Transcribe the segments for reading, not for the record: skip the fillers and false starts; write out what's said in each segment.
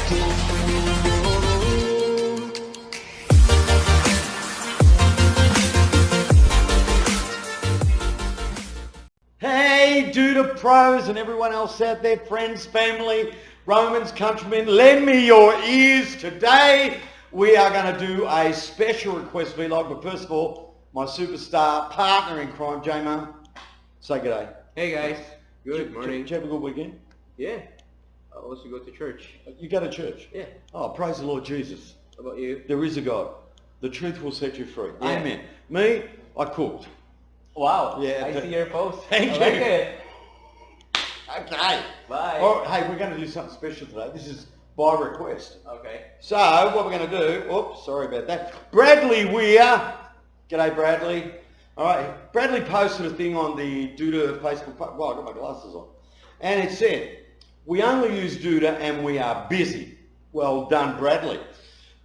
Hey, Duda Pros and everyone else out there, friends, family, Romans, countrymen, lend me your ears. Today, we are going to do a special request vlog, but first of all, my superstar partner in crime, J-Mo, say g'day. Hey guys, good morning. Did you have a good weekend? Yeah, I also go to church. You go to church? Yeah. Oh, praise the Lord Jesus. How about you? There is a God. The truth will set you free. Yeah. Amen. Me, I cooked. Wow, Yeah, I see your post. Thank you. Like it. Okay. Bye. Oh, hey, we're going to do something special today. This is by request. Okay. So, what we're going to do, oops, sorry about that. Bradley Weir, g'day Bradley. All right, Bradley posted a thing on the Duda Facebook page. Well, I got my glasses on. And it said, we only use Duda and we are busy. Well done, Bradley.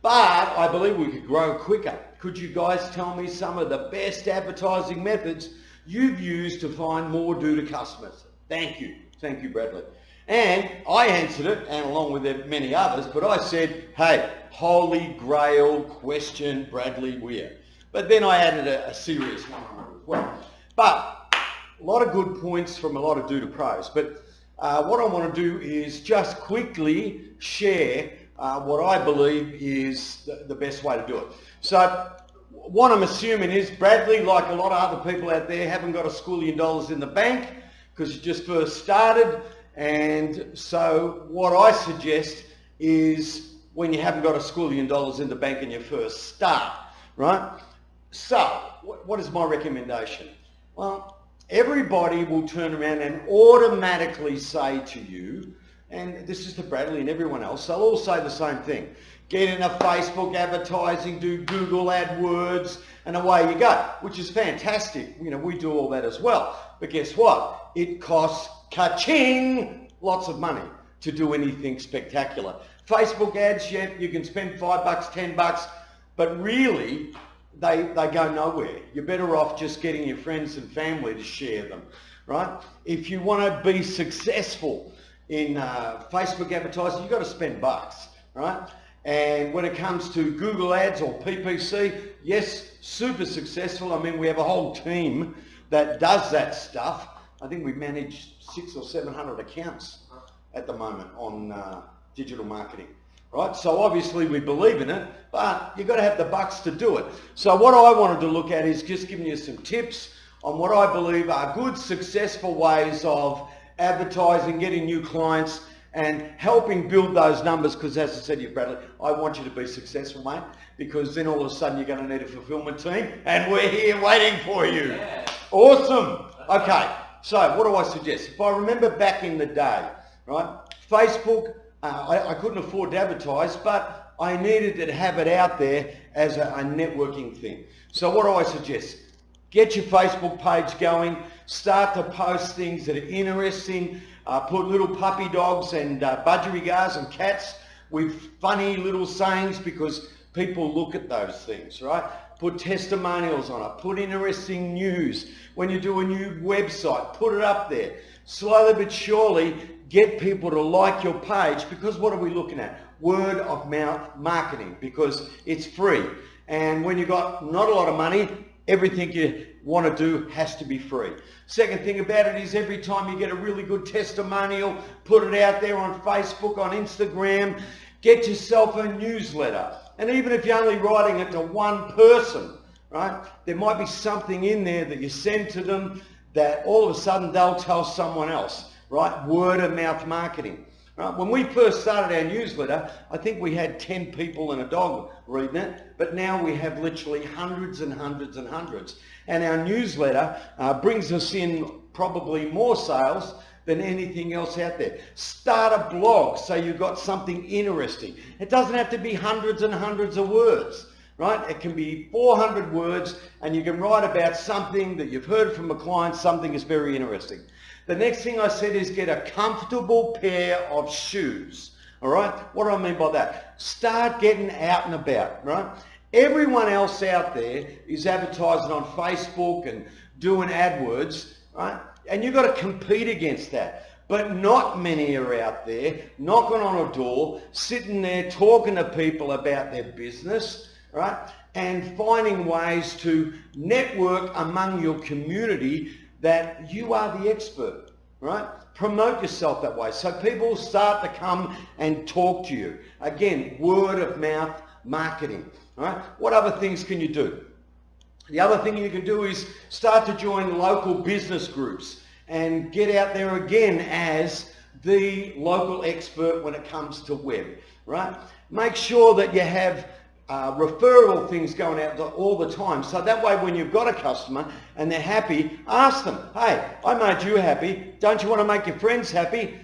But I believe we could grow quicker. Could you guys tell me some of the best advertising methods you've used to find more Duda customers? Thank you. Thank you, Bradley. And I answered it, and along with many others, but I said, hey, holy grail question, Bradley Weir. But then I added a serious one on it as well. But a lot of good points from a lot of Duda pros. But what I want to do is just quickly share what I believe is the best way to do it. So what I'm assuming is Bradley, like a lot of other people out there, haven't got $1 squillion in the bank because you just first started. And so what I suggest is when you haven't got $1 squillion in the bank and you first start, right? So what is my recommendation? Well, everybody will turn around and automatically say to you, and this is to Bradley and everyone else, they'll all say the same thing. Get into Facebook advertising, do Google AdWords, and away you go, which is fantastic. You know, we do all that as well. But guess what? It costs ka-ching, lots of money to do anything spectacular. Facebook ads, yeah, you can spend $5, $10, but really, they go nowhere. You're better off just getting your friends and family to share them, right? If you want to be successful in Facebook advertising, you've got to spend bucks, right? And when it comes to Google Ads or PPC, yes, super successful. I mean, we have a whole team that does that stuff. I think we manage 600 or 700 accounts at the moment on digital marketing, right? So obviously we believe in it, but you've got to have the bucks to do it. So what I wanted to look at is just giving you some tips on what I believe are good, successful ways of advertising, getting new clients, and helping build those numbers, because as I said to you, Bradley, I want you to be successful, mate, because then all of a sudden you're going to need a fulfillment team, and we're here waiting for you. Yeah. Awesome. Okay, so what do I suggest? If I remember back in the day, right, Facebook, I couldn't afford to advertise, but I needed to have it out there as a networking thing. So what do I suggest? Get your Facebook page going, start to post things that are interesting, put little puppy dogs and budgerigars and cats with funny little sayings because people look at those things, right? Put testimonials on it, put interesting news. When you do a new website, put it up there. Slowly but surely, get people to like your page, because what are we looking at? Word of mouth marketing, because it's free. And when you've got not a lot of money, everything you want to do has to be free. Second thing about it is every time you get a really good testimonial, put it out there on Facebook, on Instagram, get yourself a newsletter. And even if you're only writing it to one person, right, there might be something in there that you send to them that all of a sudden they'll tell someone else, right? Word of mouth marketing. Right? When we first started our newsletter, I think we had 10 people and a dog reading it, but now we have literally hundreds and hundreds and hundreds. And our newsletter brings us in probably more sales than anything else out there. Start a blog so you've got something interesting. It doesn't have to be hundreds and hundreds of words, right? It can be 400 words, and you can write about something that you've heard from a client, something is very interesting. The next thing I said is get a comfortable pair of shoes. All right? What do I mean by that? Start getting out and about, right? Everyone else out there is advertising on Facebook and doing AdWords, right? And you've got to compete against that. but not many are out there knocking on a door, sitting there talking to people about their business, right? And finding ways to network among your community that you are the expert, right? Promote yourself that way so people start to come and talk to you. Again, word of mouth marketing, right? What other things can you do? The other thing you can do is start to join local business groups and get out there again as the local expert when it comes to web, right? Make sure that you have referral things going out all the time. So that way when you've got a customer and they're happy, ask them, hey, I made you happy. Don't you want to make your friends happy?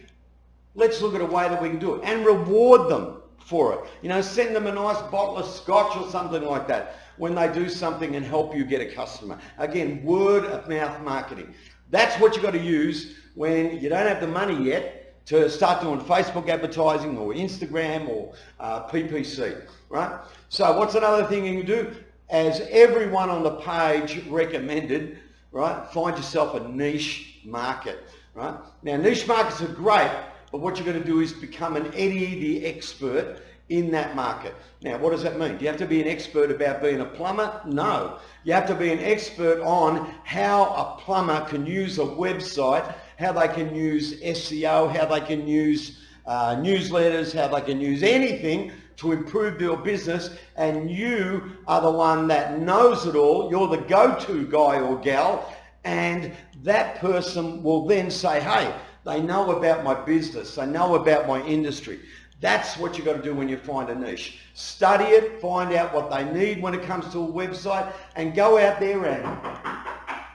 Let's look at a way that we can do it and reward them for it. You know, send them a nice bottle of scotch or something like that when they do something and help you get a customer. Again, word of mouth marketing. That's what you've got to use when you don't have the money yet to start doing Facebook advertising or Instagram or PPC, right? So what's another thing you can do? As everyone on the page recommended, right, find yourself a niche market, right? Now, niche markets are great, but what you're going to do is become an Eddie the expert in that market. Now, what does that mean? Do you have to be an expert about being a plumber? No. You have to be an expert on how a plumber can use a website, how they can use SEO, how they can use newsletters, how they can use anything to improve your business, and you are the one that knows it all. You're the go-to guy or gal, and that person will then say, hey, they know about my business, they know about my industry. That's what you've got to do when you find a niche. Study it, find out what they need when it comes to a website, and go out there and,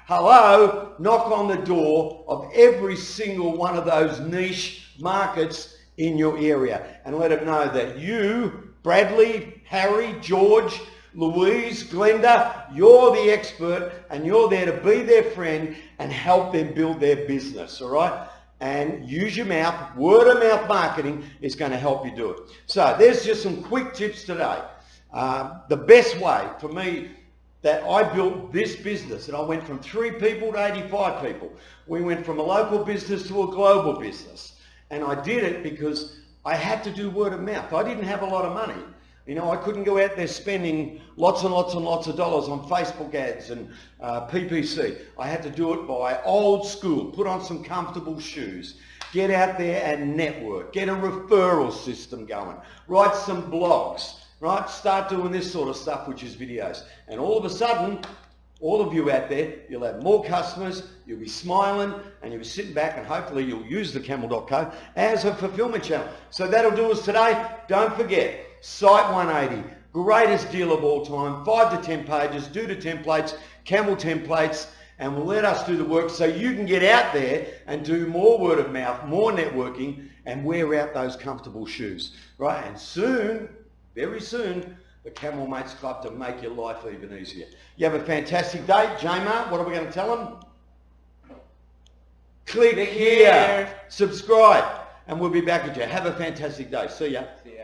hello, knock on the door of every single one of those niche markets in your area and let them know that you, Bradley, Harry, George, Louise, Glenda, you're the expert and you're there to be their friend and help them build their business, all right? And use your mouth. Word of mouth marketing is going to help you do it. So there's just some quick tips today. The best way for me that I built this business, and I went from 3 people to 85 people. We went from a local business to a global business. And I did it because I had to do word of mouth. I didn't have a lot of money. You know, I couldn't go out there spending lots and lots and lots of dollars on Facebook ads and PPC. I had to do it by old school, put on some comfortable shoes, get out there and network, get a referral system going, write some blogs, right? Start doing this sort of stuff, which is videos. And all of a sudden, all of you out there, you'll have more customers, you'll be smiling, and you'll be sitting back, and hopefully you'll use TheCamel.co as a fulfillment channel. So that'll do us today. Don't forget, Site 180, greatest deal of all time, 5 to 10 pages, do the templates, Camel templates, and will let us do the work so you can get out there and do more word of mouth, more networking, and wear out those comfortable shoes, right? And soon, very soon, the Camel Mates Club to make your life even easier. You have a fantastic day. J-Mart, what are we going to tell them? Click here, subscribe, and we'll be back with you. Have a fantastic day. See ya. See ya.